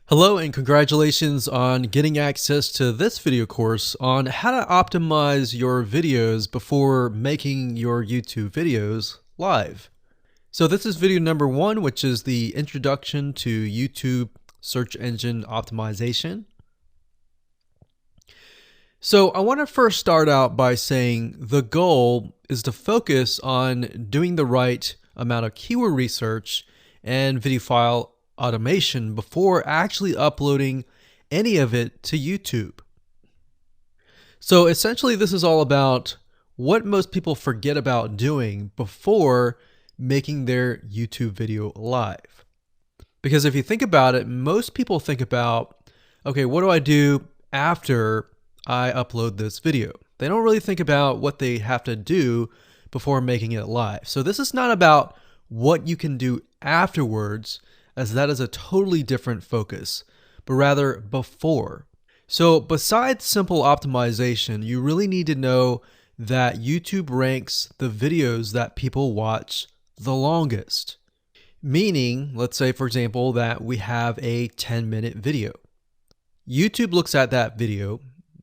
Hello and congratulations on getting access to this video course on how to optimize your videos before making your YouTube videos live. So this is video number 1, which is the introduction to YouTube search engine optimization. So I want to first start out by saying the goal is to focus on doing the right amount of keyword research and video file automation before actually uploading any of it to YouTube. So essentially this is all about what most people forget about doing before making their YouTube video live. Because if you think about it, most people think about, okay, what do I do after I upload this video? They don't really think about what they have to do before making it live. So this is not about what you can do afterwards, as that is a totally different focus, but rather before. So besides simple optimization, you really need to know that YouTube ranks the videos that people watch the longest. Meaning, let's say for example that we have a 10-minute video. YouTube looks at that video.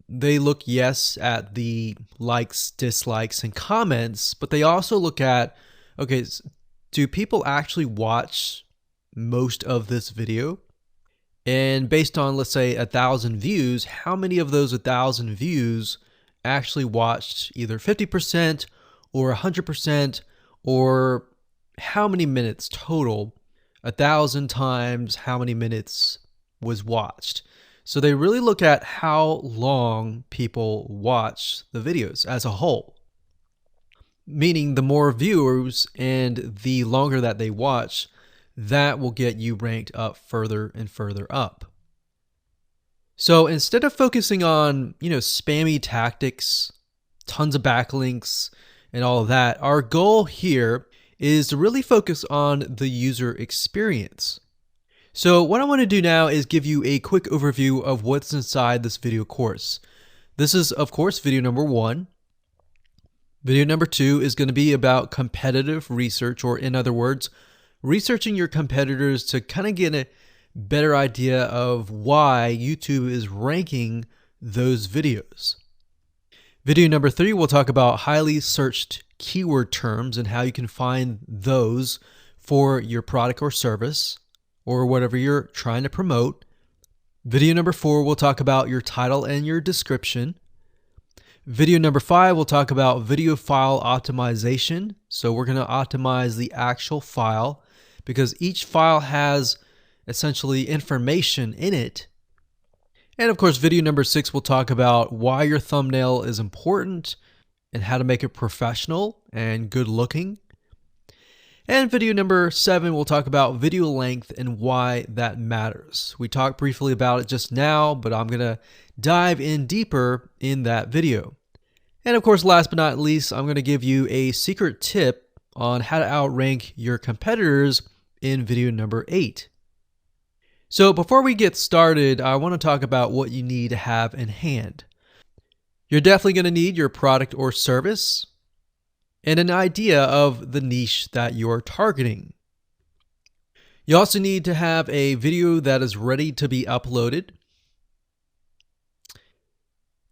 They look, yes, at the likes, dislikes, and comments, but they also look at, okay, do people actually watch most of this video? And based on, let's say, 1,000 views, how many of those 1,000 views actually watched either 50% or 100%, or how many minutes total? 1,000 times how many minutes was watched. So they really look at how long people watch the videos as a whole. Meaning the more viewers and the longer that they watch, that will get you ranked up further and further up. So instead of focusing on, spammy tactics, tons of backlinks, and all of that, our goal here is to really focus on the user experience. So what I want to do now is give you a quick overview of what's inside this video course. This is, of course, video number 1. Video number 2 is going to be about competitive research, or in other words, researching your competitors to kind of get a better idea of why YouTube is ranking those videos. Video number 3, we'll talk about highly searched keyword terms and how you can find those for your product or service or whatever you're trying to promote. Video number 4, we'll talk about your title and your description. Video number 5, we'll talk about video file optimization. So we're going to optimize the actual file, because each file has essentially information in it. And of course, video number 6 will talk about why your thumbnail is important and how to make it professional and good looking. And video number 7 will talk about video length and why that matters. We talked briefly about it just now, but I'm going to dive in deeper in that video. And of course, last but not least, I'm going to give you a secret tip on how to outrank your competitors in video number 8. So before we get started, I want to talk about what you need to have in hand. You're definitely going to need your product or service and an idea of the niche that you're targeting. You also need to have a video that is ready to be uploaded.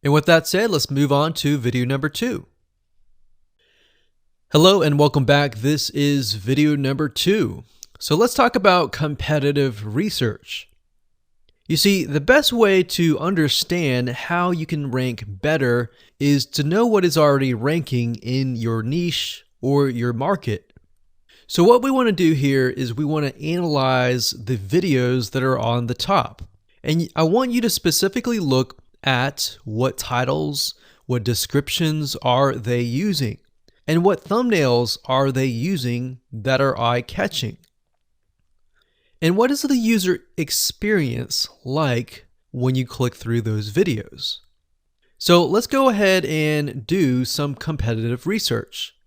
And with that said, let's move on to video number 2. Hello and welcome back. This is video number 2. So let's talk about competitive research. You see, the best way to understand how you can rank better is to know what is already ranking in your niche or your market. So what we want to do here is we want to analyze the videos that are on the top. And I want you to specifically look at what titles, what descriptions are they using, and what thumbnails are they using that are eye-catching. And what is the user experience like when you click through those videos? So let's go ahead and do some competitive research.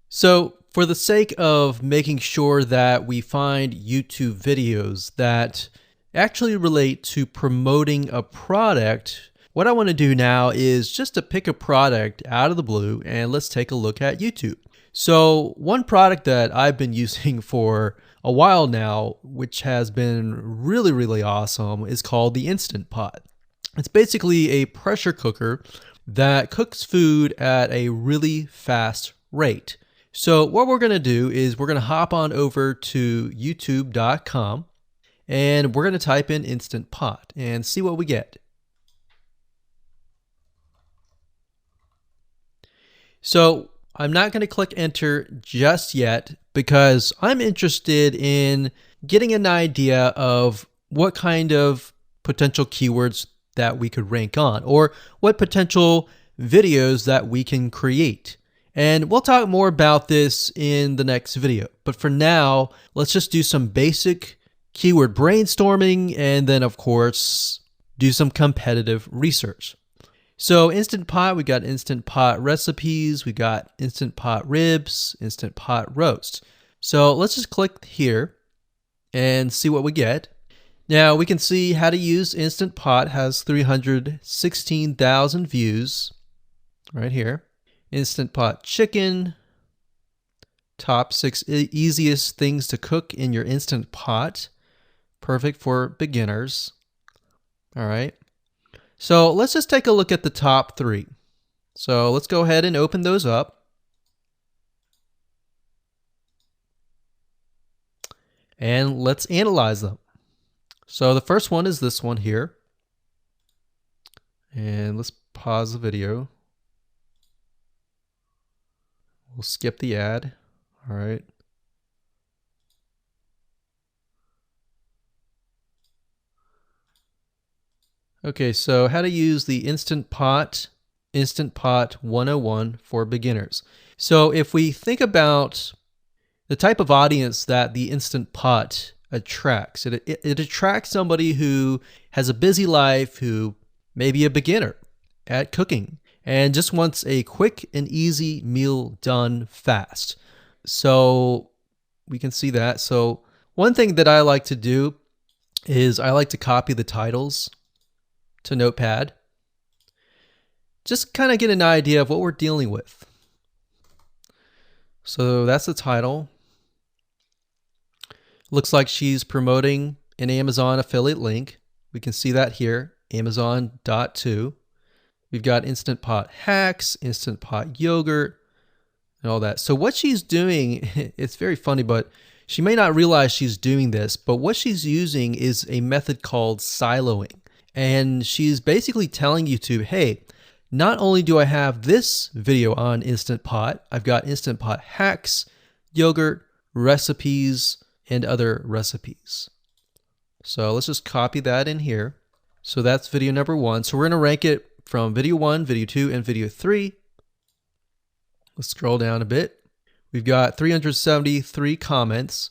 So for the sake of making sure that we find YouTube videos that actually relate to promoting a product, what I want to do now is just to pick a product out of the blue and let's take a look at YouTube. So one product that I've been using for a while now, which has been really, really awesome, is called the Instant Pot. It's basically a pressure cooker that cooks food at a really fast rate. So what we're going to do is we're going to hop on over to youtube.com and we're going to type in Instant Pot and see what we get. So I'm not going to click enter just yet because I'm interested in getting an idea of what kind of potential keywords that we could rank on, or what potential videos that we can create. And we'll talk more about this in the next video. But for now, let's just do some basic keyword brainstorming and then, of course, do some competitive research. So Instant Pot, we got Instant Pot recipes, we got Instant Pot ribs, Instant Pot roast. So let's just click here and see what we get. Now we can see how to use Instant Pot has 316,000 views right here. Instant Pot chicken, top 6 easiest things to cook in your Instant Pot. Perfect for beginners. All right. So let's just take a look at the top 3. So let's go ahead and open those up. And let's analyze them. So the first one is this one here. And let's pause the video. We'll skip the ad. All right. Okay, so how to use the Instant Pot 101 for beginners. So if we think about the type of audience that the Instant Pot attracts, it attracts somebody who has a busy life, who may be a beginner at cooking and just wants a quick and easy meal done fast. So we can see that. So one thing that I like to do is I like to copy the titles to Notepad. Just kind of get an idea of what we're dealing with. So that's the title. Looks like she's promoting an Amazon affiliate link. We can see that here, Amazon.to. We've got Instant Pot hacks, Instant Pot yogurt, and all that. So what she's doing, it's very funny, but she may not realize she's doing this, but what she's using is a method called siloing. And she's basically telling YouTube, hey, not only do I have this video on Instant Pot, I've got Instant Pot hacks, yogurt, recipes, and other recipes. So let's just copy that in here. So that's video number 1. So we're going to rank it from video 1, video 2, and video 3. Let's scroll down a bit. We've got 373 comments.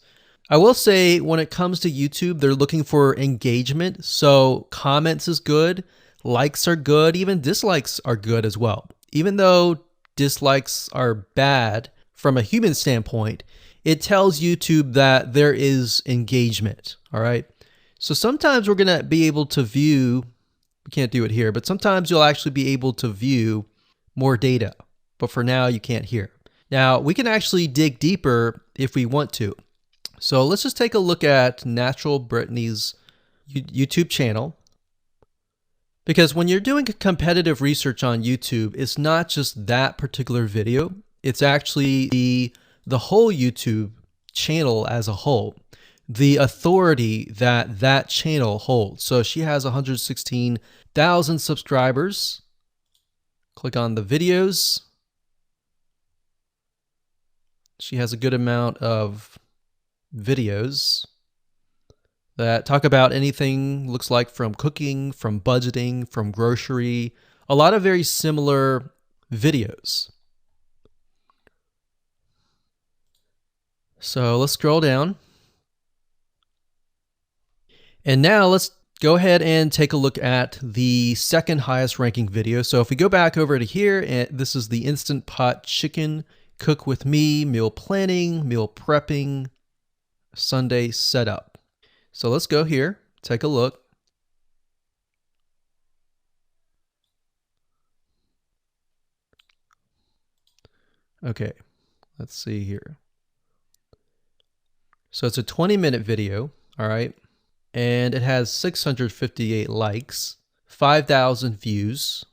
I will say when it comes to YouTube, they're looking for engagement. So comments is good, likes are good, even dislikes are good as well. Even though dislikes are bad from a human standpoint, it tells YouTube that there is engagement. All right. So sometimes we're going to be able to view, we can't do it here, but sometimes you'll actually be able to view more data. But for now, you can't hear. Now, we can actually dig deeper if we want to. So let's just take a look at Natural Brittany's YouTube channel. Because when you're doing competitive research on YouTube, it's not just that particular video. It's actually the whole YouTube channel as a whole. The authority that channel holds. So she has 116,000 subscribers. Click on the videos. She has a good amount of videos that talk about anything, looks like from cooking, from budgeting, from grocery, a lot of very similar videos. So let's scroll down. And now let's go ahead and take a look at the second highest ranking video. So if we go back over to here, and this is the Instant Pot chicken, cook with me, meal planning, meal prepping, Sunday setup. So let's go here, take a look. Okay, let's see here. So it's a 20-minute video, all right? And it has 658 likes, 5,000 views.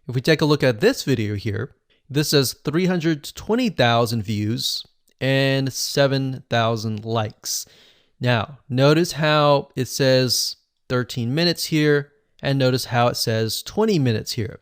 If we take a look at this video here, this has 320,000 views and 7,000 likes. Now, notice how it says 13 minutes here, and notice how it says 20 minutes here.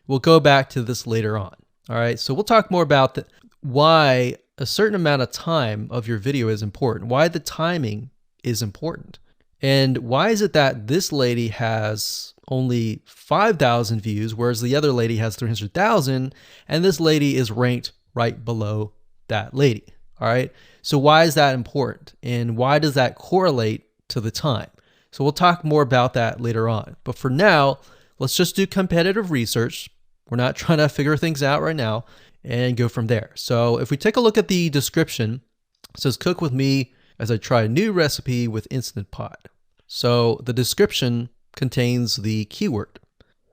We'll go back to this later on. All right, so we'll talk more about why a certain amount of time of your video is important, why the timing is important. And why is it that this lady has only 5,000 views, whereas the other lady has 300,000, and this lady is ranked right below that lady? All right, so why is that important? And why does that correlate to the time? So we'll talk more about that later on. But for now, let's just do competitive research. We're not trying to figure things out right now, and go from there. So if we take a look at the description, it says cook with me as I try a new recipe with Instant Pot. So the description contains the keyword.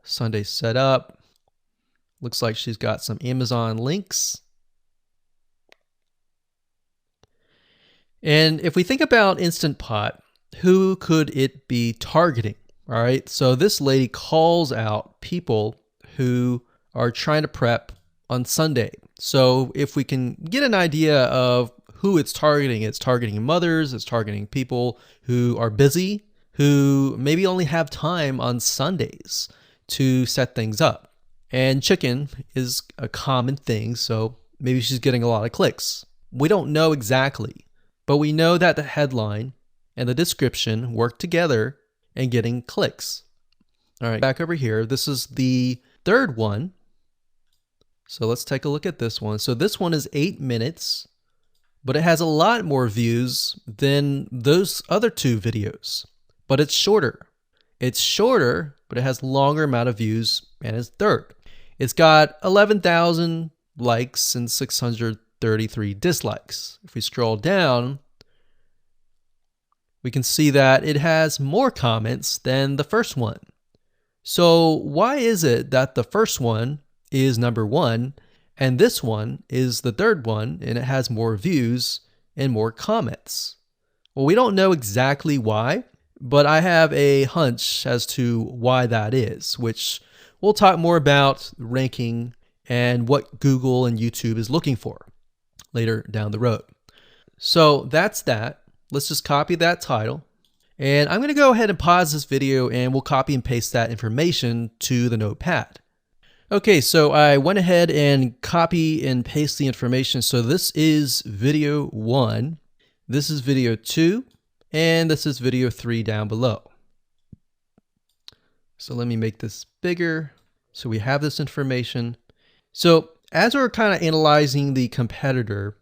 Sunday setup. Looks like she's got some Amazon links. And if we think about Instant Pot, who could it be targeting? All right, so this lady calls out people who are trying to prep on Sunday. So if we can get an idea of who it's targeting mothers, it's targeting people who are busy, who maybe only have time on Sundays to set things up. And chicken is a common thing, so maybe she's getting a lot of clicks. We don't know exactly, but we know that the headline and the description work together and getting clicks. All right, back over here, this is the third one. So let's take a look at this one. So this one is 8 minutes, but it has a lot more views than those other two videos, but it's shorter. It's shorter, but it has longer amount of views, and it's third. It's got 11,000 likes and 633 dislikes. If we scroll down, we can see that it has more comments than the first one. So why is it that the first one is number one and this one is the third one and it has more views and more comments? Well, we don't know exactly why, but I have a hunch as to why that is, which we'll talk more about ranking and what Google and YouTube is looking for later down the road. So that's that. Let's just copy that title. And I'm going to go ahead and pause this video and we'll copy and paste that information to the notepad. Okay, so I went ahead and copy and paste the information. So this is video 1, this is video 2, and this is video 3 down below. So let me make this bigger so we have this information. So as we're kind of analyzing the competitor,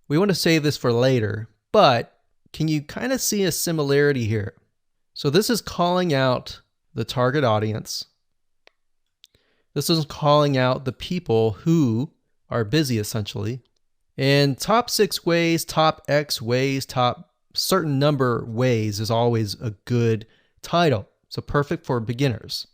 we want to save this for later, but can you kind of see a similarity here? So this is calling out the target audience. This is calling out the people who are busy, essentially. And top 6 ways, top X ways, top certain number ways is always a good title. So perfect for beginners.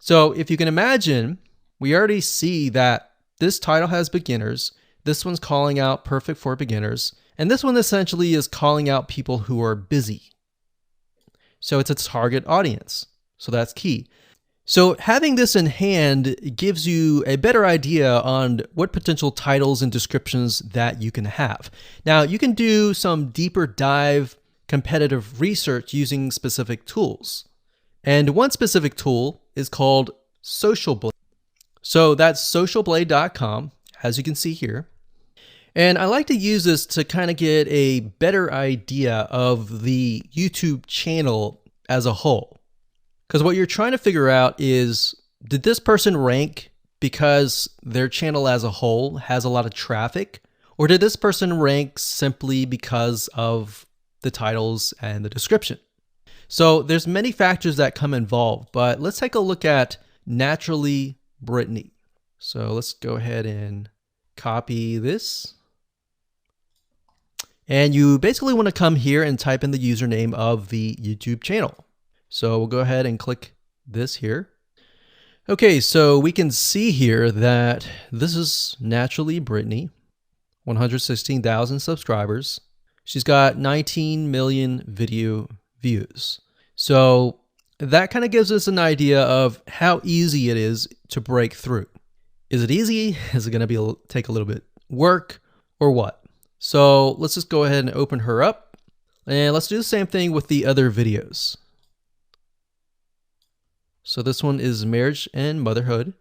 So if you can imagine, we already see that this title has beginners. This one's calling out perfect for beginners. And this one essentially is calling out people who are busy. So it's a target audience. So that's key. So having this in hand gives you a better idea on what potential titles and descriptions that you can have. Now, you can do some deeper dive competitive research using specific tools. And one specific tool is called Social Blade. So that's socialblade.com, as you can see here. And I like to use this to kind of get a better idea of the YouTube channel as a whole. Because what you're trying to figure out is, did this person rank because their channel as a whole has a lot of traffic? Or did this person rank simply because of the titles and the description? So there's many factors that come involved, but let's take a look at Naturally Brittany. So let's go ahead and copy this. And you basically want to come here and type in the username of the YouTube channel. So we'll go ahead and click this here. Okay, so we can see here that this is Naturally Brittany, 116,000 subscribers. She's got 19 million video views. So that kind of gives us an idea of how easy it is to break through. Is it easy? Is it going to take a little bit work or what? So let's just go ahead and open her up, and let's do the same thing with the other videos. So this one is marriage and motherhood.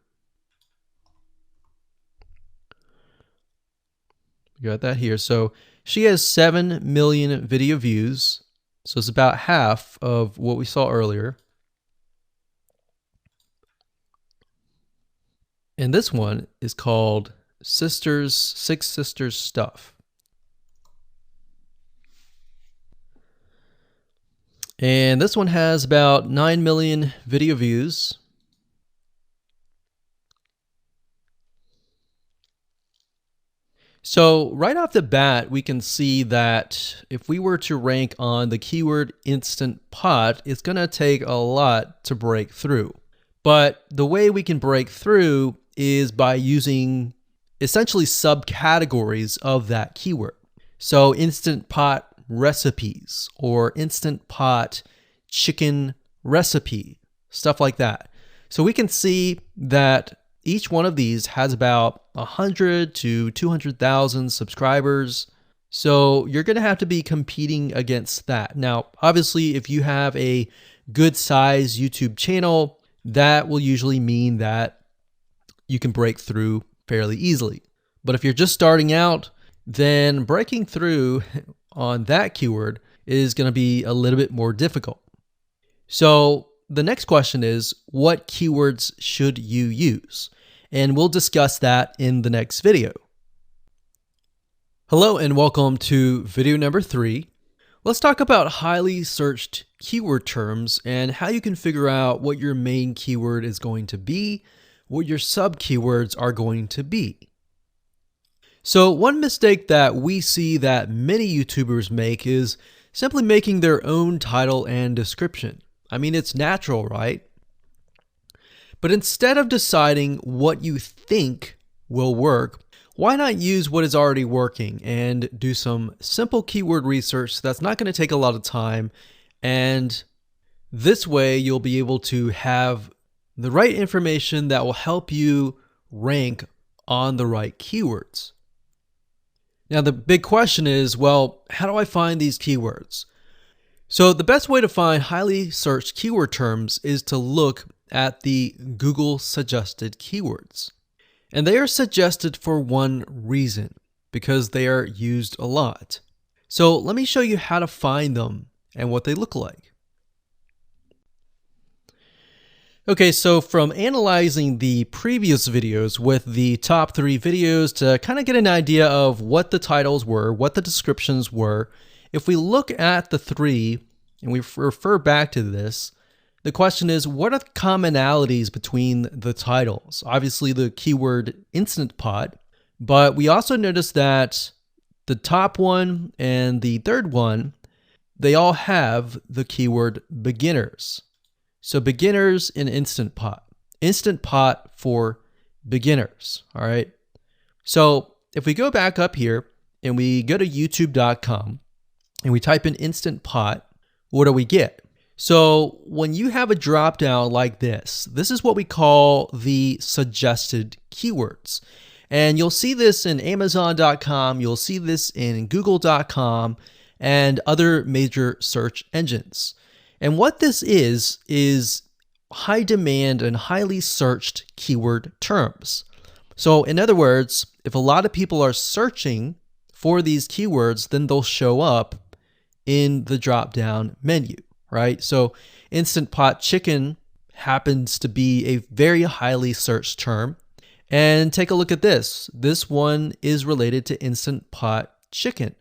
We got that here. So she has 7 million video views. So it's about half of what we saw earlier. And this one is called Six Sisters Stuff. And this one has about 9 million video views. So right off the bat, we can see that if we were to rank on the keyword Instant Pot, it's going to take a lot to break through. But the way we can break through is by using essentially subcategories of that keyword. So Instant Pot recipes or Instant Pot chicken recipe, stuff like that. So we can see that each one of these has about 100 to 200,000 subscribers. So you're going to have to be competing against that. Now, obviously, if you have a good size YouTube channel, that will usually mean that you can break through fairly easily. But if you're just starting out, then breaking through on that keyword is going to be a little bit more difficult. So the next question is, what keywords should you use? And we'll discuss that in the next video. Hello and welcome to video number 3. Let's talk about highly searched keyword terms and how you can figure out what your main keyword is going to be, what your sub keywords are going to be. So one mistake that we see that many YouTubers make is simply making their own title and description. I mean, it's natural, right? But instead of deciding what you think will work, why not use what is already working and do some simple keyword research that's not going to take a lot of time, and this way you'll be able to have the right information that will help you rank on the right keywords. Now the big question is, well, how do I find these keywords? So the best way to find highly searched keyword terms is to look at the Google suggested keywords. And they are suggested for one reason, because they are used a lot. So let me show you how to find them and what they look like. Okay, so from analyzing the previous videos with the top 3 videos to kind of get an idea of what the titles were, what the descriptions were, if we look at the 3 and we refer back to this, the question is, what are the commonalities between the titles? Obviously the keyword Instant Pot, but we also notice that the top one and the third one, they all have the keyword beginners. So beginners in Instant Pot for beginners, all right? So if we go back up here and we go to youtube.com and we type in Instant Pot, what do we get? So when you have a drop down like this is what we call the suggested keywords. And you'll see this in amazon.com, you'll see this in google.com and other major search engines. And what this is high demand and highly searched keyword terms. So in other words, if a lot of people are searching for these keywords, then they'll show up in the drop-down menu, right? So Instant Pot chicken happens to be a very highly searched term. And take a look at this. This one is related to Instant Pot chicken.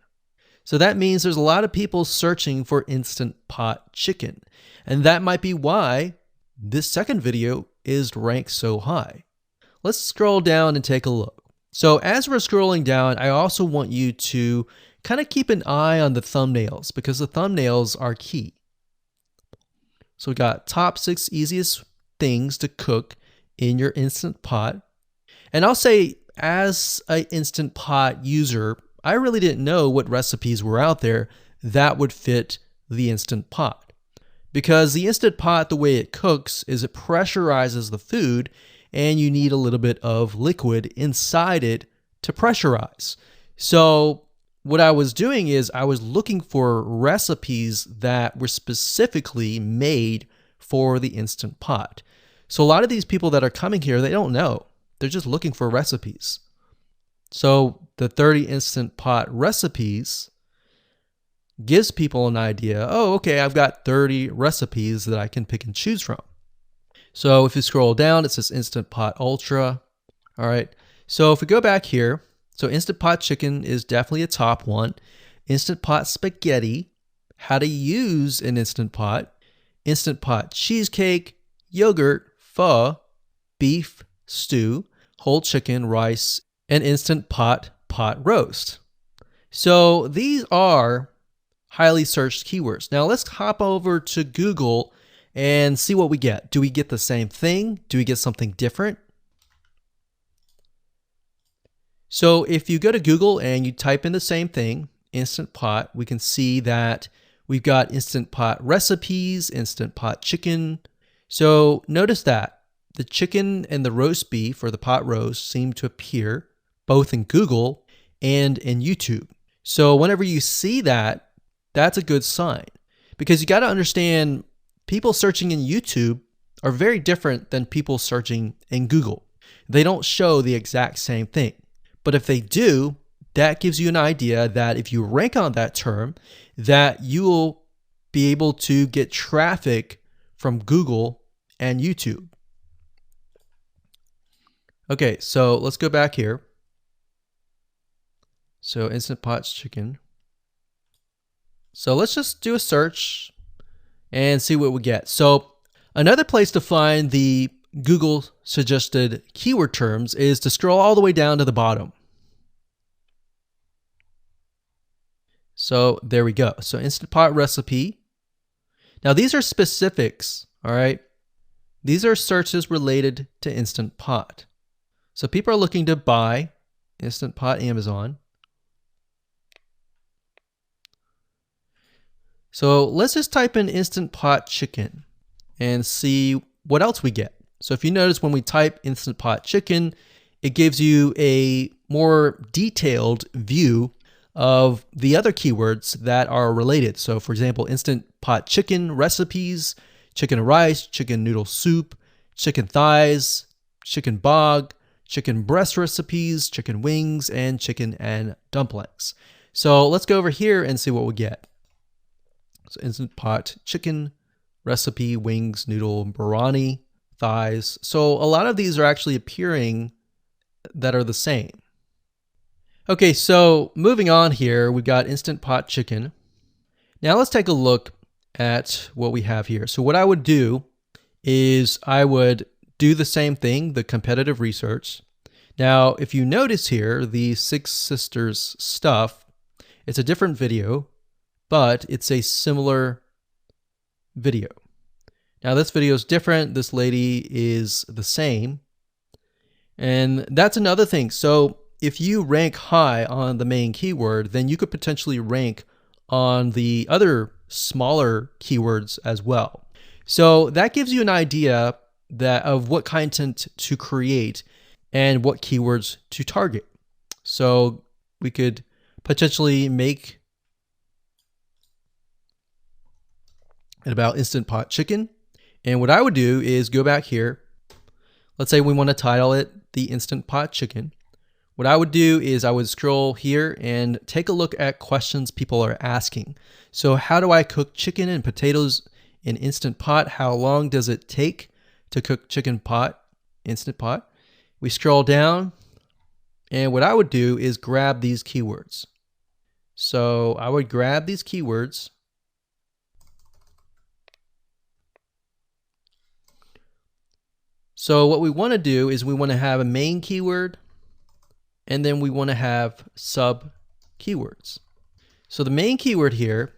So that means there's a lot of people searching for Instant Pot chicken. And that might be why this second video is ranked so high. Let's scroll down and take a look. So as we're scrolling down, I also want you to kind of keep an eye on the thumbnails because the thumbnails are key. So we got top 6 easiest things to cook in your Instant Pot. And I'll say, as an Instant Pot user, I really didn't know what recipes were out there that would fit the Instant Pot. Because the Instant Pot, the way it cooks is it pressurizes the food, and you need a little bit of liquid inside it to pressurize. So what I was doing is I was looking for recipes that were specifically made for the Instant Pot. So a lot of these people that are coming here, they don't know. They're just looking for recipes. So the 30 Instant Pot recipes gives people an idea. Oh, okay, I've got 30 recipes that I can pick and choose from. So if you scroll down, it says Instant Pot Ultra. All right. So if we go back here, so Instant Pot Chicken is definitely a top one. Instant Pot Spaghetti, how to use an Instant Pot. Instant Pot Cheesecake, Yogurt, Pho, Beef Stew, Whole Chicken, Rice, and Instant Pot Pot Roast. So these are highly searched keywords. Now let's hop over to Google and see what we get. Do we get the same thing? Do we get something different? So if you go to Google and you type in the same thing, Instant Pot, we can see that we've got Instant Pot recipes, Instant Pot chicken. So notice that the chicken and the roast beef or the pot roast seem to appear both in Google and in YouTube. So whenever you see that, that's a good sign, because you got to understand people searching in YouTube are very different than people searching in Google. They don't show the exact same thing. But if they do, that gives you an idea that if you rank on that term, that you will be able to get traffic from Google and YouTube. Okay, so let's go back here. So Instant Pot Chicken. So let's just do a search and see what we get. So another place to find the Google suggested keyword terms is to scroll all the way down to the bottom. So there we go. So Instant Pot recipe. Now these are specifics, all right? These are searches related to Instant Pot. So people are looking to buy Instant Pot Amazon. So let's just type in Instant Pot Chicken and see what else we get. So if you notice, when we type Instant Pot Chicken, it gives you a more detailed view of the other keywords that are related. So for example, Instant Pot Chicken recipes, chicken rice, chicken noodle soup, chicken thighs, chicken bog, chicken breast recipes, chicken wings, and chicken and dumplings. So let's go over here and see what we get. So Instant Pot Chicken recipe, wings, noodle, biryani, thighs. So a lot of these are actually appearing that are the same. Okay, so moving on here, we've got Instant Pot Chicken. Now let's take a look at what we have here. So what I would do is I would do the same thing, the competitive research. Now, if you notice here, the Six Sisters stuff, it's a different video, but it's a similar video. Now this video is different. This lady is the same. And that's another thing. So if you rank high on the main keyword, then you could potentially rank on the other smaller keywords as well. So that gives you an idea of what content to create and what keywords to target. So we could potentially make it about Instant Pot Chicken. And what I would do is go back here. Let's say we want to title it the Instant Pot Chicken. What I would do is I would scroll here and take a look at questions people are asking. So how do I cook chicken and potatoes in Instant Pot? How long does it take to cook chicken pot, Instant Pot? We scroll down, and what I would do is grab these keywords. So I would grab these keywords. So what we want to do is we want to have a main keyword, and then we want to have sub keywords. So the main keyword here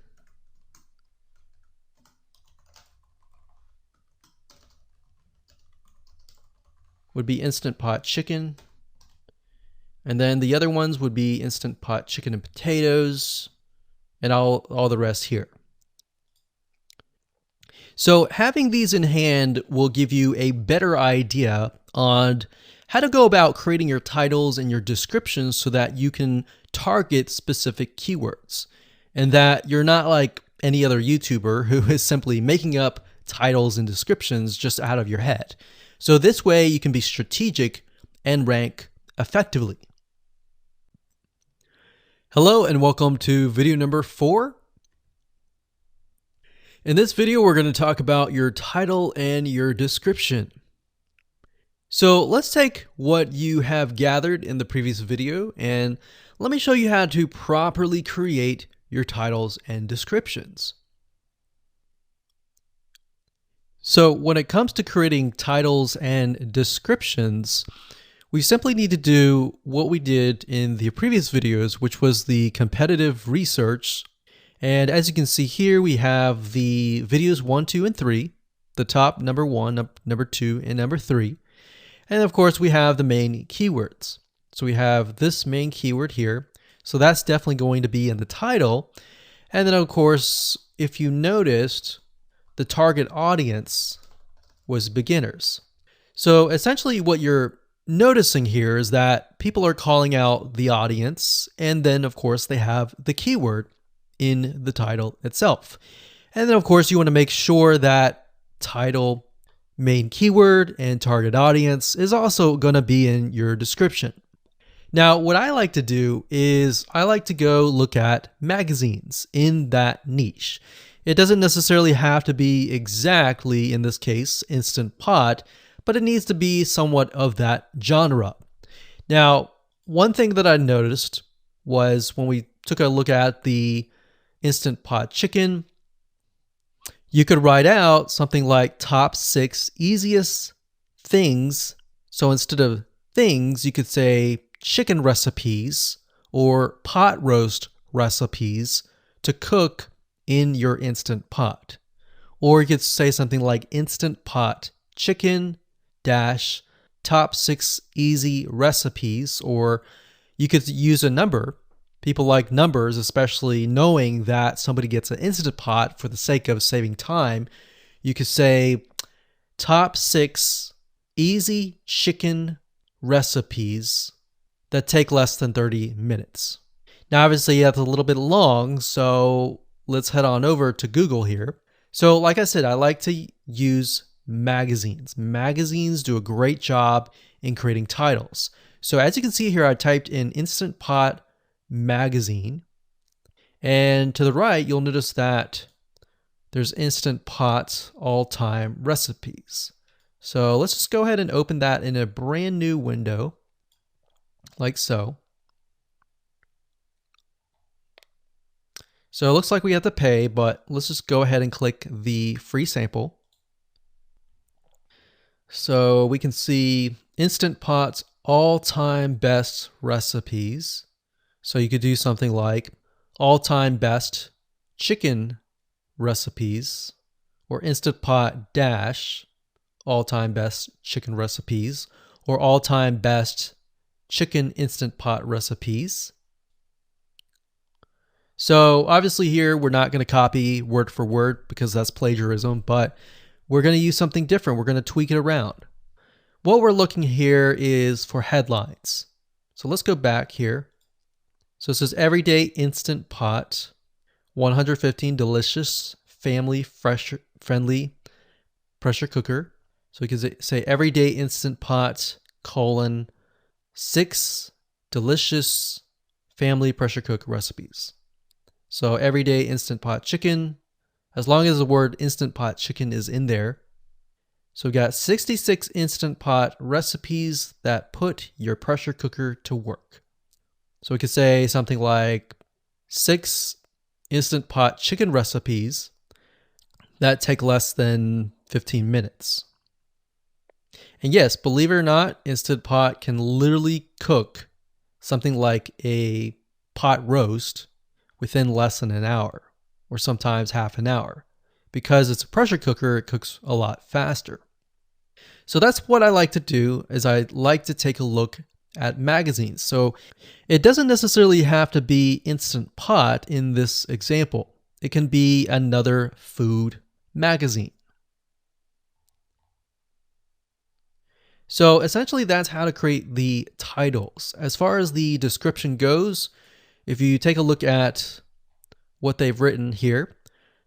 would be Instant Pot Chicken. And then the other ones would be Instant Pot chicken and potatoes, and all the rest here. So having these in hand will give you a better idea on how to go about creating your titles and your descriptions so that you can target specific keywords, and that you're not like any other YouTuber who is simply making up titles and descriptions just out of your head. So this way you can be strategic and rank effectively. Hello and welcome to video number 4. In this video, we're going to talk about your title and your description. So let's take what you have gathered in the previous video and let me show you how to properly create your titles and descriptions. So when it comes to creating titles and descriptions, we simply need to do what we did in the previous videos, which was the competitive research. And as you can see here, we have the videos 1, 2, and 3, the top number 1, number 2, and number 3. And of course, we have the main keywords. So we have this main keyword here. So that's definitely going to be in the title. And then of course, if you noticed, the target audience was beginners. So essentially what you're noticing here is that people are calling out the audience, and then of course they have the keyword in the title itself. And then of course you want to make sure that title, main keyword, and target audience is also going to be in your description. Now what I like to do is I like to go look at magazines in that niche. It doesn't necessarily have to be exactly, in this case, Instant Pot, but it needs to be somewhat of that genre. Now, one thing that I noticed was when we took a look at the Instant Pot chicken, you could write out something like top 6 easiest things. So instead of things, you could say chicken recipes or pot roast recipes to cook in your Instant Pot. Or you could say something like Instant Pot chicken dash top 6 easy recipes, or you could use a number. People like numbers, especially knowing that somebody gets an Instant Pot for the sake of saving time. You could say top 6 easy chicken recipes that take less than 30 minutes. Now obviously that's a little bit long, so let's head on over to Google here. So like I said, I like to use magazines. Magazines do a great job in creating titles. So as you can see here, I typed in Instant Pot magazine, and to the right, you'll notice that there's Instant Pot all-time recipes. So let's just go ahead and open that in a brand new window, like so. So it looks like we have to pay, but let's just go ahead and click the free sample. So we can see Instant Pot's all-time best recipes. So you could do something like all-time best chicken recipes, or Instant Pot dash all-time best chicken recipes, or all-time best chicken Instant Pot recipes. So obviously here we're not going to copy word for word because that's plagiarism, but we're going to use something different. We're going to tweak it around. What we're looking here is for headlines. So let's go back here. So it says everyday Instant Pot, 115 delicious, family friendly pressure cooker. So we can say everyday Instant Pot, colon, 6 delicious family pressure cook recipes. So everyday Instant Pot chicken, as long as the word Instant Pot chicken is in there. So we got 66 Instant Pot recipes that put your pressure cooker to work. So we could say something like 6 Instant Pot chicken recipes that take less than 15 minutes. And yes, believe it or not, Instant Pot can literally cook something like a pot roast within less than an hour, or sometimes half an hour. Because it's a pressure cooker, it cooks a lot faster. So that's what I like to do, is I like to take a look at magazines. So it doesn't necessarily have to be Instant Pot in this example. It can be another food magazine. So essentially that's how to create the titles. As far as the description goes, if you take a look at what they've written here,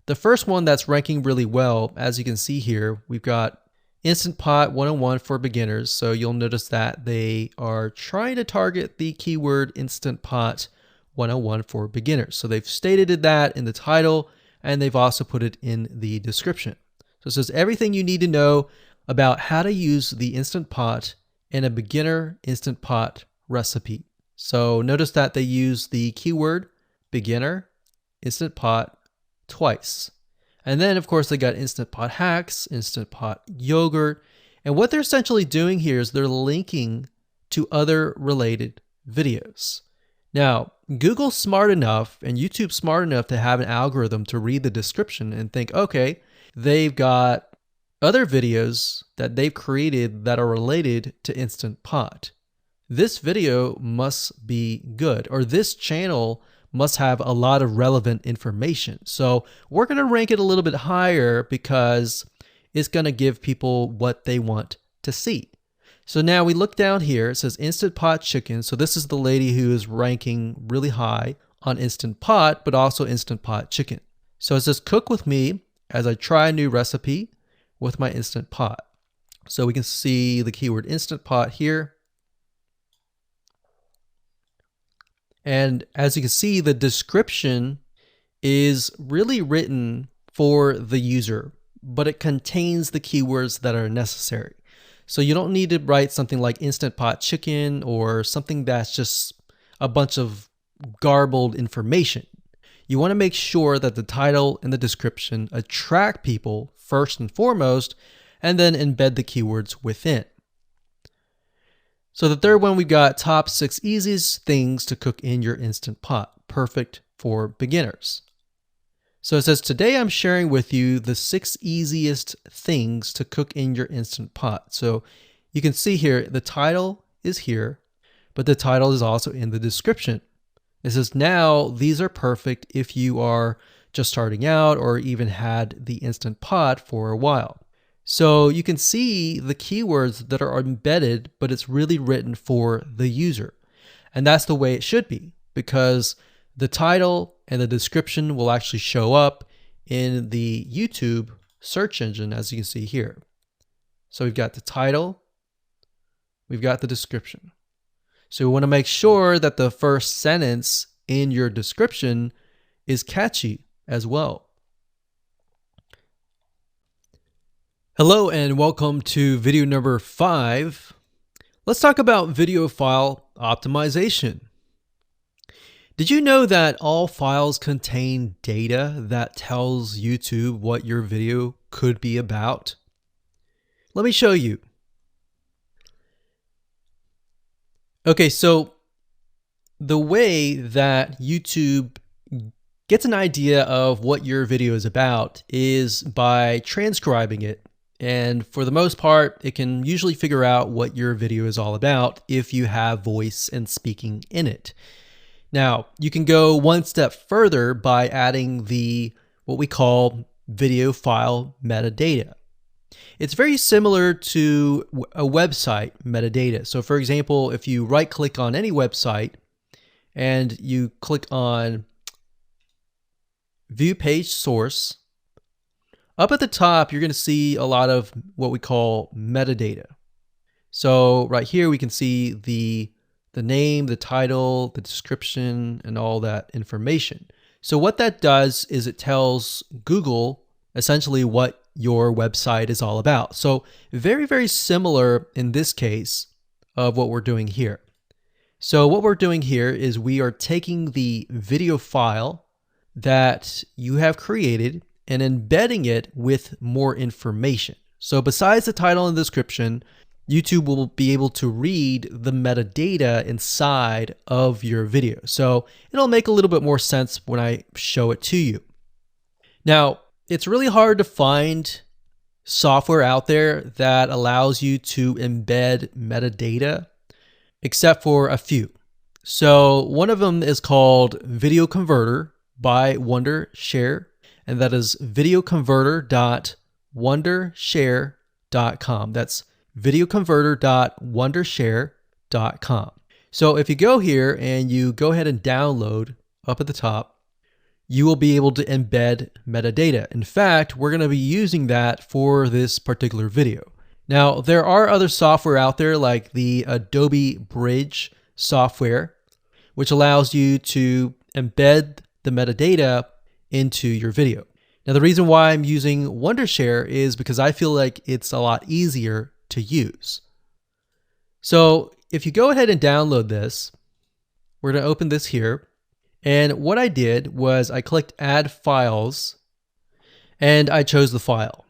the first one that's ranking really well, as you can see here, we've got Instant Pot 101 for beginners. So you'll notice that they are trying to target the keyword Instant Pot 101 for beginners. So they've stated that in the title, and they've also put it in the description. So it says everything you need to know about how to use the Instant Pot in a beginner Instant Pot recipe. So notice that they use the keyword beginner Instant Pot twice. And then of course they got Instant Pot hacks, Instant Pot yogurt. And what they're essentially doing here is they're linking to other related videos. Now, Google's smart enough and YouTube's smart enough to have an algorithm to read the description and think, okay, they've got other videos that they've created that are related to Instant Pot. This video must be good, or this channel must have a lot of relevant information. So we're going to rank it a little bit higher because it's going to give people what they want to see. So now we look down here, it says Instant Pot Chicken. So this is the lady who is ranking really high on Instant Pot, but also Instant Pot Chicken. So it says cook with me as I try a new recipe with my Instant Pot. So we can see the keyword Instant Pot here. And as you can see, the description is really written for the user, but it contains the keywords that are necessary. So you don't need to write something like Instant Pot Chicken or something that's just a bunch of garbled information. You want to make sure that the title and the description attract people first and foremost, and then embed the keywords within. So the third one, we've got top 6 easiest things to cook in your Instant Pot, perfect for beginners. So it says, today I'm sharing with you the 6 easiest things to cook in your Instant Pot. So you can see here, the title is here, but the title is also in the description. It says, now these are perfect if you are just starting out or even had the Instant Pot for a while. So you can see the keywords that are embedded, but it's really written for the user. And that's the way it should be, because the title and the description will actually show up in the YouTube search engine, as you can see here. So we've got the title, we've got the description. So we want to make sure that the first sentence in your description is catchy as well. Hello and welcome to video number 5. Let's talk about video file optimization. Did you know that all files contain data that tells YouTube what your video could be about? Let me show you. Okay, so the way that YouTube gets an idea of what your video is about is by transcribing it. And for the most part, it can usually figure out what your video is all about if you have voice and speaking in it. Now, you can go one step further by adding what we call video file metadata. It's very similar to a website metadata. So for example, if you right click on any website and you click on View Page Source, up at the top, you're going to see a lot of what we call metadata. So right here, we can see the name, the title, the description, and all that information. So what that does is it tells Google essentially what your website is all about. So very, very similar in this case of what we're doing here. So what we're doing here is we are taking the video file that you have created and embedding it with more information. So besides the title and description, YouTube will be able to read the metadata inside of your video. So it'll make a little bit more sense when I show it to you. Now, it's really hard to find software out there that allows you to embed metadata except for a few. So one of them is called Video Converter by Wondershare, and that is videoconverter.wondershare.com. That's videoconverter.wondershare.com. So if you go here and you go ahead and download up at the top, you will be able to embed metadata. In fact, we're going to be using that for this particular video. Now, there are other software out there like the Adobe Bridge software, which allows you to embed the metadata into your video. Now, the reason why I'm using Wondershare is because I feel like it's a lot easier to use. So if you go ahead and download this, we're going to open this here. And what I did was I clicked Add Files, and I chose the file.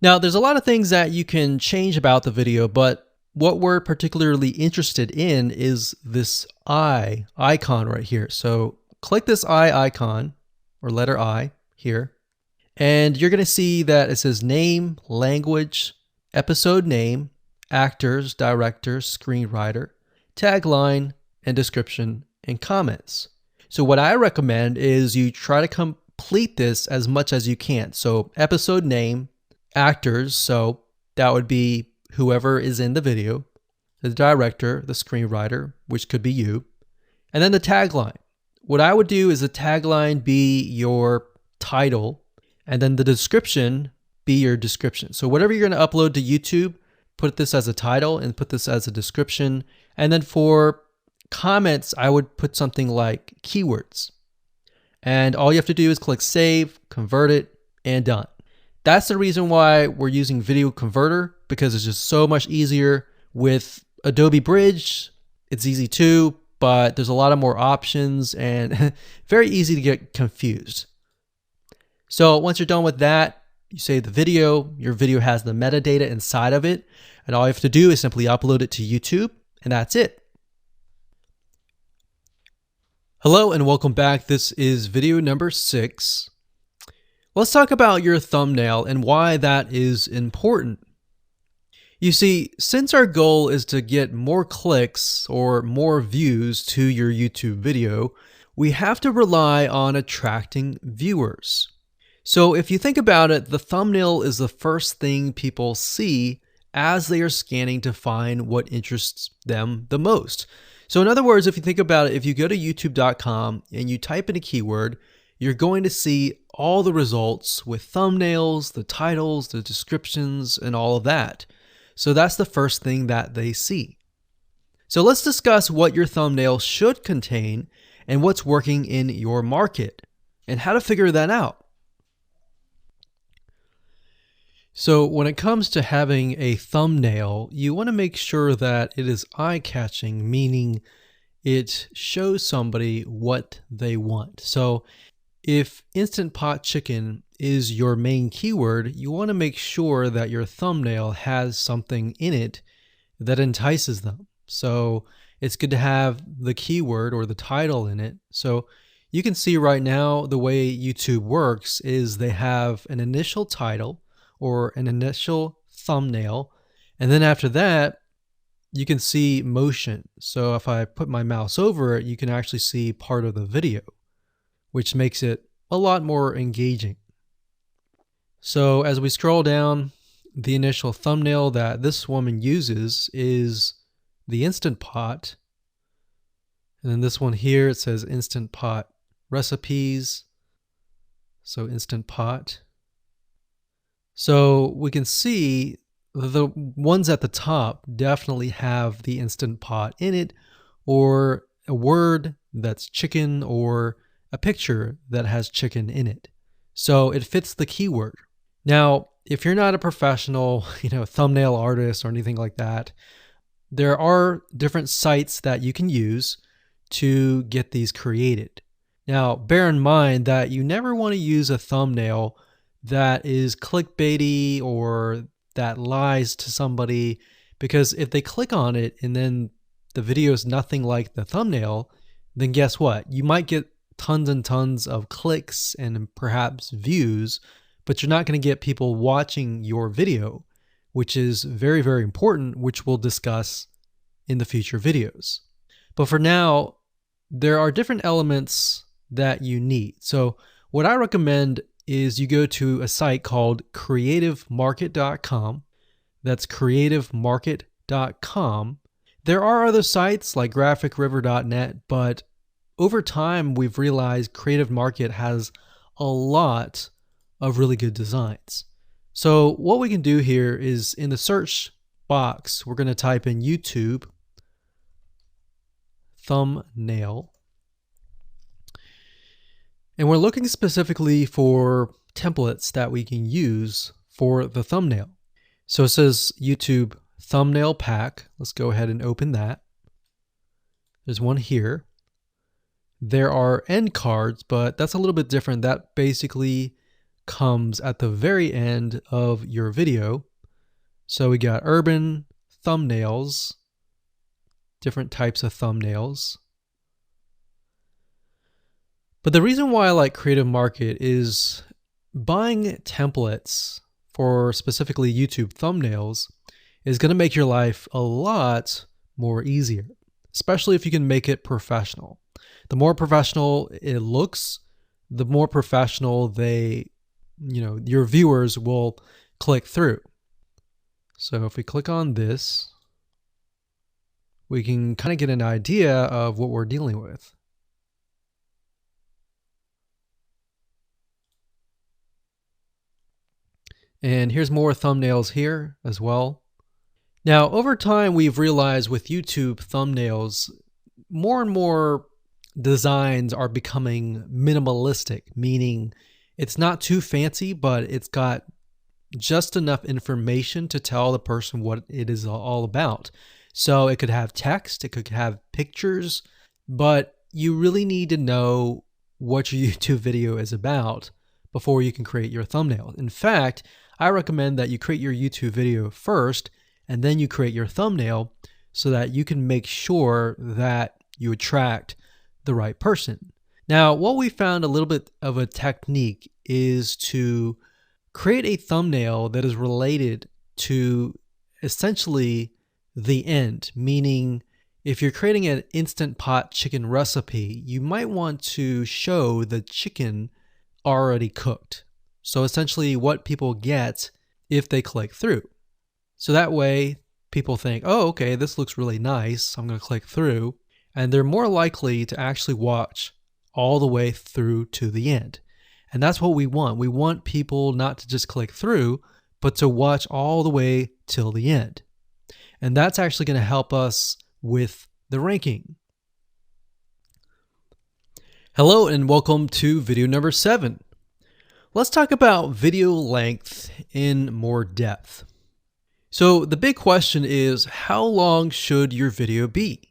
Now, there's a lot of things that you can change about the video, but what we're particularly interested in is this eye icon right here. So click this eye icon, or letter I here, and you're going to see that it says name, language, episode name, actors, directors, screenwriter, tagline, and description, and comments. So what I recommend is you try to complete this as much as you can. So episode name, actors, so that would be whoever is in the video, the director, the screenwriter, which could be you, and then the tagline. What I would do is the tagline be your title, and then the description be your description. So whatever you're going to upload to YouTube, put this as a title and put this as a description. And then for comments, I would put something like keywords. And all you have to do is click save, convert it, and done. That's the reason why we're using Video Converter, because it's just so much easier. With Adobe Bridge, it's easy too, but there's a lot of more options and very easy to get confused. So once you're done with that, you save the video, your video has the metadata inside of it, and all you have to do is simply upload it to YouTube, and that's it. Hello and welcome back. This is video number 6. Let's talk about your thumbnail and why that is important. You see, since our goal is to get more clicks or more views to your YouTube video, we have to rely on attracting viewers. So if you think about it, the thumbnail is the first thing people see as they are scanning to find what interests them the most. So in other words, if you think about it, if you go to youtube.com and you type in a keyword, you're going to see all the results with thumbnails, the titles, the descriptions, and all of that. So that's the first thing that they see. So let's discuss what your thumbnail should contain and what's working in your market and how to figure that out. So when it comes to having a thumbnail, you want to make sure that it is eye-catching, meaning it shows somebody what they want. So if Instant Pot Chicken is your main keyword, you want to make sure that your thumbnail has something in it that entices them. So it's good to have the keyword or the title in it. So you can see right now the way YouTube works is they have an initial title or an initial thumbnail, and then after that you can see motion. So if I put my mouse over it, you can actually see part of the video, which makes it a lot more engaging. So as we scroll down, the initial thumbnail that this woman uses is the Instant Pot, and then this one here, it says Instant Pot recipes, so Instant Pot. So we can see the ones at the top definitely have the Instant Pot in it, or a word that's chicken, or a picture that has chicken in it. So it fits the keyword. Now, if you're not a professional, thumbnail artist or anything like that, there are different sites that you can use to get these created. Now, bear in mind that you never want to use a thumbnail that is clickbaity or that lies to somebody, because if they click on it and then the video is nothing like the thumbnail, then guess what? You might get tons and tons of clicks and perhaps views, but you're not going to get people watching your video, which is very, very important, which we'll discuss in the future videos. But for now, there are different elements that you need. So what I recommend is you go to a site called creativemarket.com. That's creativemarket.com. There are other sites like graphicriver.net, but over time we've realized Creative Market has a lot of really good designs. So what we can do here is in the search box, we're going to type in YouTube thumbnail. And we're looking specifically for templates that we can use for the thumbnail. So it says YouTube thumbnail pack. Let's go ahead and open that. There's one here. There are end cards, but that's a little bit different. That basically comes at the very end of your video. So we got urban thumbnails, different types of thumbnails. But the reason why I like Creative Market is buying templates for specifically YouTube thumbnails is going to make your life a lot more easier, especially if you can make it professional. The more professional it looks, the more professional your viewers will click through. So if we click on this, we can kind of get an idea of what we're dealing with. And here's more thumbnails here as well. Now, over time, we've realized with YouTube thumbnails, more and more designs are becoming minimalistic, meaning it's not too fancy, but it's got just enough information to tell the person what it is all about. So it could have text, it could have pictures, but you really need to know what your YouTube video is about before you can create your thumbnail. In fact, I recommend that you create your YouTube video first and then you create your thumbnail so that you can make sure that you attract the right person. Now, what we found a little bit of a technique is to create a thumbnail that is related to essentially the end, meaning if you're creating an Instant Pot chicken recipe, you might want to show the chicken already cooked. So essentially what people get if they click through. So that way people think, oh, okay, this looks really nice. I'm going to click through. And they're more likely to actually watch all the way through to the end. And that's what we want. We want people not to just click through, but to watch all the way till the end. And that's actually going to help us with the ranking. Hello and welcome to video number 7. Let's talk about video length in more depth. So the big question is, how long should your video be?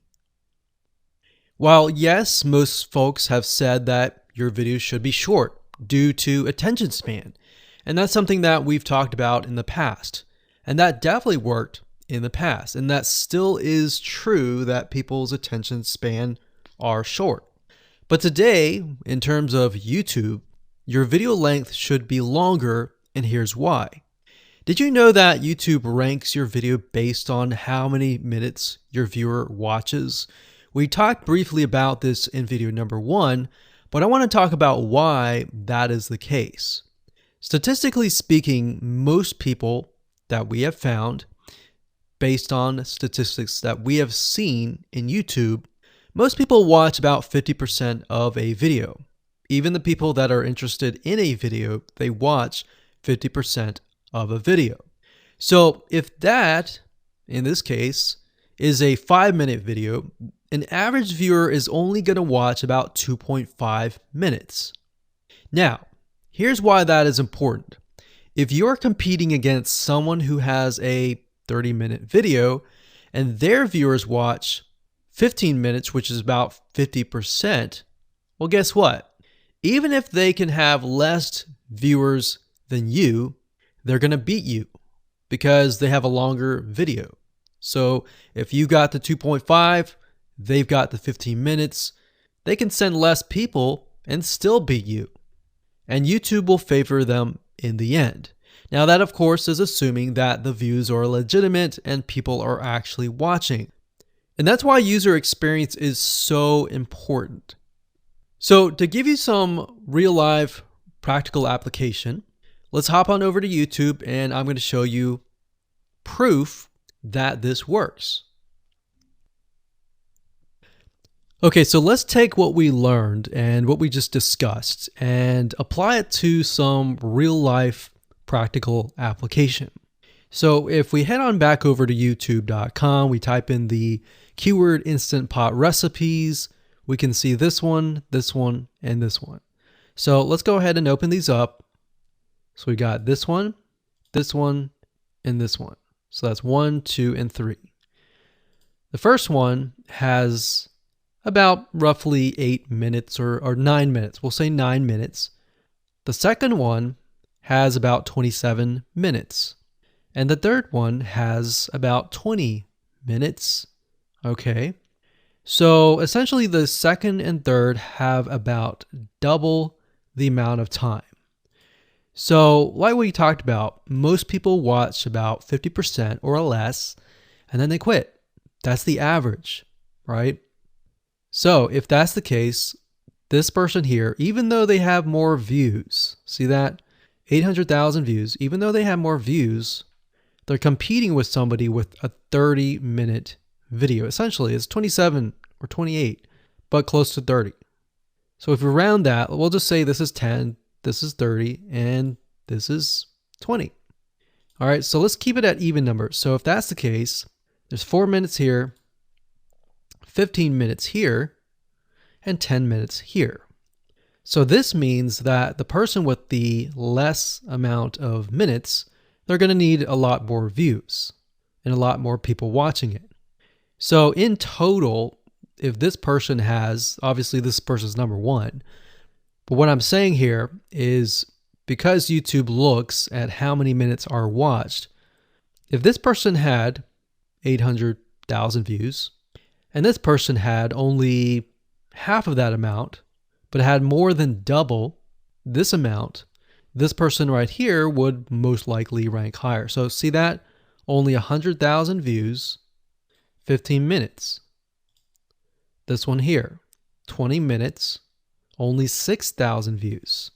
While yes, most folks have said that your video should be short due to attention span, and that's something that we've talked about in the past, and that definitely worked in the past, and that still is true that people's attention span are short. But today, in terms of YouTube, your video length should be longer, and here's why. Did you know that YouTube ranks your video based on how many minutes your viewer watches? We talked briefly about this in video number 1, but I want to talk about why that is the case. Statistically speaking, most people that we have found, based on statistics that we have seen in YouTube, most people watch about 50% of a video. Even the people that are interested in a video, they watch 50% of a video. So if that, in this case, is a 5-minute video, an average viewer is only going to watch about 2.5 minutes. Now, here's why that is important. If you're competing against someone who has a 30-minute video and their viewers watch 15 minutes, which is about 50%, well, guess what? Even if they can have less viewers than you, they're going to beat you because they have a longer video. So if you got the 2.5, they've got the 15 minutes, they can send less people and still beat you. And YouTube will favor them in the end. Now that, of course, is assuming that the views are legitimate and people are actually watching. And that's why user experience is so important. So to give you some real life practical application, let's hop on over to YouTube and I'm going to show you proof that this works. Okay, so let's take what we learned and what we just discussed and apply it to some real life practical application. So if we head on back over to youtube.com, we type in the keyword Instant Pot recipes, we can see this one, and this one. So let's go ahead and open these up. So we got this one, and this one. So that's 1, 2, and 3. The first one has about roughly 8 minutes or 9 minutes. We'll say 9 minutes. The second one has about 27 minutes. And the third one has about 20 minutes. Okay. So essentially the second and third have about double the amount of time. So like we talked about, most people watch about 50% or less, and then they quit. That's the average, right? So if that's the case, this person here, even though they have more views, see that? 800,000 views, even though they have more views, they're competing with somebody with a 30-minute video. Essentially, it's 27 or 28, but close to 30. So if we round that, we'll just say this is 10, this is 30, and this is 20. All right, so let's keep it at even numbers. So if that's the case, there's 4 minutes here, 15 minutes here, and 10 minutes here. So this means that the person with the less amount of minutes, they're going to need a lot more views and a lot more people watching it. So in total, if this person has, obviously this person's number one, but what I'm saying here is because YouTube looks at how many minutes are watched, if this person had 800,000 views and this person had only half of that amount, but had more than double this amount, this person right here would most likely rank higher. So see that? Only 100,000 views, 15 minutes. This one here, 20 minutes, only 6,000 views.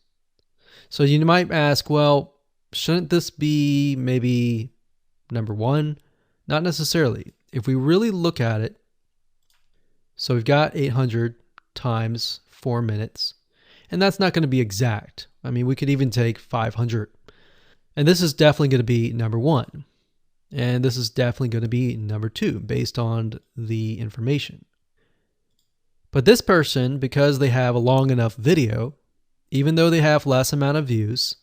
So you might ask, well, shouldn't this be maybe number one? Not necessarily. If we really look at it, so we've got 800 times 4 minutes, and that's not going to be exact. I mean, we could even take 500. And this is definitely going to be number one. And this is definitely going to be number two based on the information. But this person, because they have a long enough video, even though they have less amount of views,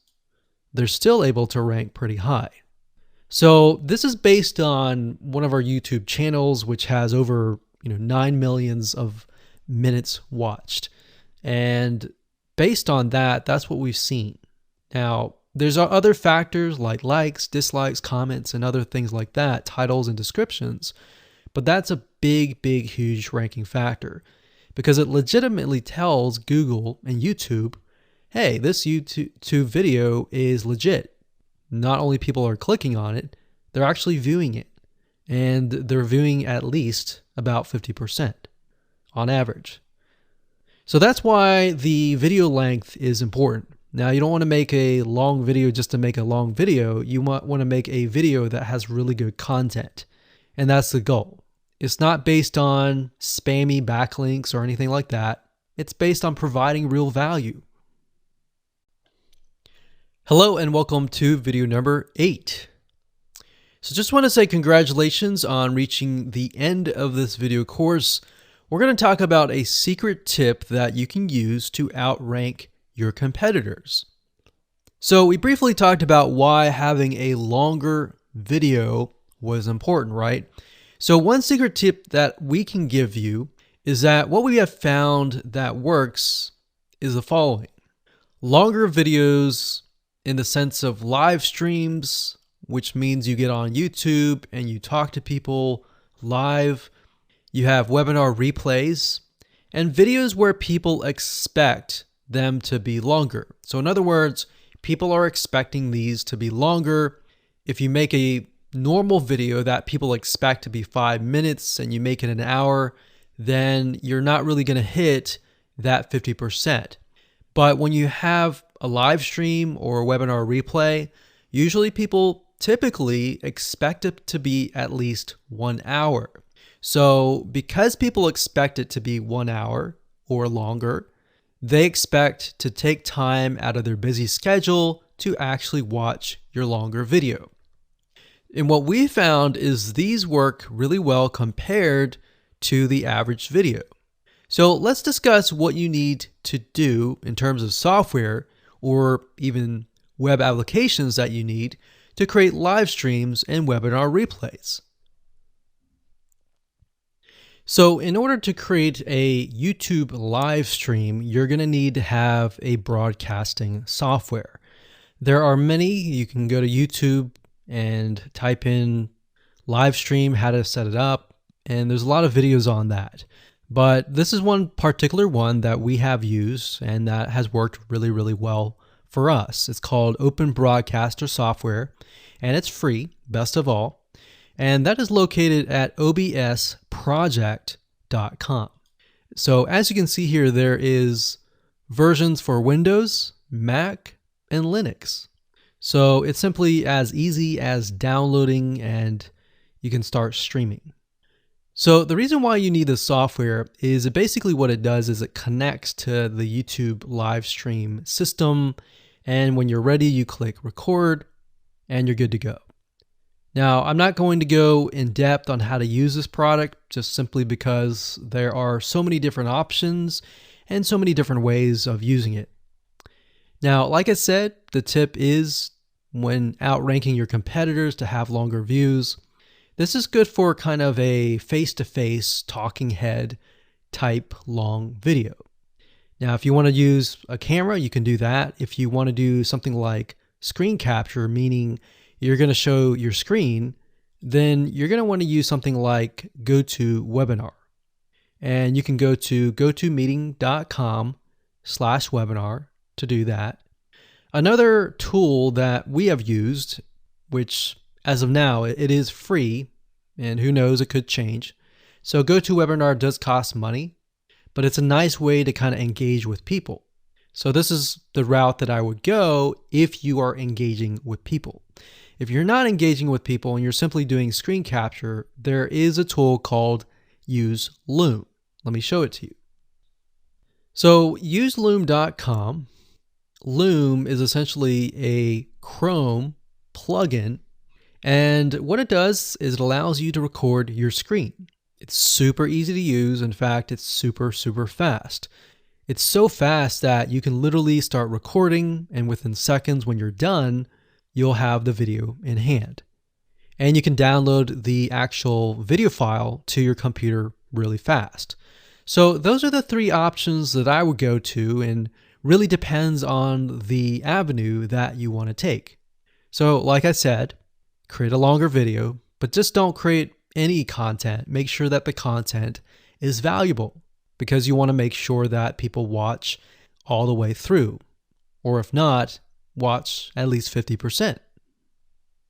they're still able to rank pretty high. So this is based on one of our YouTube channels, which has over 9 million of minutes watched. And based on that, that's what we've seen. Now, there's other factors like likes, dislikes, comments, and other things like that, titles and descriptions. But that's a big, huge ranking factor because it legitimately tells Google and YouTube, hey, this YouTube video is legit. Not only people are clicking on it, they're actually viewing it. And they're viewing at least about 50% on average. So that's why the video length is important. Now, you don't want to make a long video just to make a long video. You want to make a video that has really good content. And that's the goal. It's not based on spammy backlinks or anything like that. It's based on providing real value. Hello and welcome to video number 8. So just want to say congratulations on reaching the end of this video course. We're going to talk about a secret tip that you can use to outrank your competitors. So we briefly talked about why having a longer video was important, right? So one secret tip that we can give you is that what we have found that works is the following. Longer videos in the sense of live streams, which means you get on YouTube and you talk to people live. You have webinar replays and videos where people expect them to be longer. So in other words, people are expecting these to be longer. If you make a normal video that people expect to be 5 minutes and you make it an hour, then you're not really going to hit that 50%. But when you have a live stream or a webinar replay, usually people typically expect it to be at least 1 hour. So because people expect it to be 1 hour or longer, they expect to take time out of their busy schedule to actually watch your longer video. And what we found is these work really well compared to the average video. So let's discuss what you need to do in terms of software or even web applications that you need to create live streams and webinar replays. So in order to create a YouTube live stream, you're going to need to have a broadcasting software. There are many. You can go to YouTube and type in live stream, how to set it up, and there's a lot of videos on that. But this is one particular one that we have used and that has worked really, really well for us. It's called Open Broadcaster Software, and it's free, best of all. And that is located at obsproject.com. So as you can see here, there is versions for Windows, Mac, and Linux. So it's simply as easy as downloading and you can start streaming. So the reason why you need this software is basically what it does is it connects to the YouTube live stream system. And when you're ready, you click record and you're good to go. Now, I'm not going to go in depth on how to use this product just simply because there are so many different options and so many different ways of using it. Now, like I said, the tip is when outranking your competitors to have longer views. This is good for kind of a face-to-face talking head type long video. Now, if you want to use a camera, you can do that. If you want to do something like screen capture, meaning you're going to show your screen, then you're going to want to use something like GoToWebinar. And you can go to gotomeeting.com/webinar to do that. Another tool that we have used, which as of now, it is free, and who knows, it could change. So GoToWebinar does cost money, but it's a nice way to kind of engage with people. So this is the route that I would go if you are engaging with people. If you're not engaging with people and you're simply doing screen capture, there is a tool called Use Loom. Let me show it to you. So useloom.com. Loom is essentially a Chrome plugin, and what it does is it allows you to record your screen. It's super easy to use. In fact, it's super, super fast. It's so fast that you can literally start recording, and within seconds when you're done, you'll have the video in hand. And you can download the actual video file to your computer really fast. So those are the three options that I would go to, and really depends on the avenue that you want to take. So like I said, create a longer video, but just don't create any content. Make sure that the content is valuable, because you want to make sure that people watch all the way through, or if not, watch at least 50%.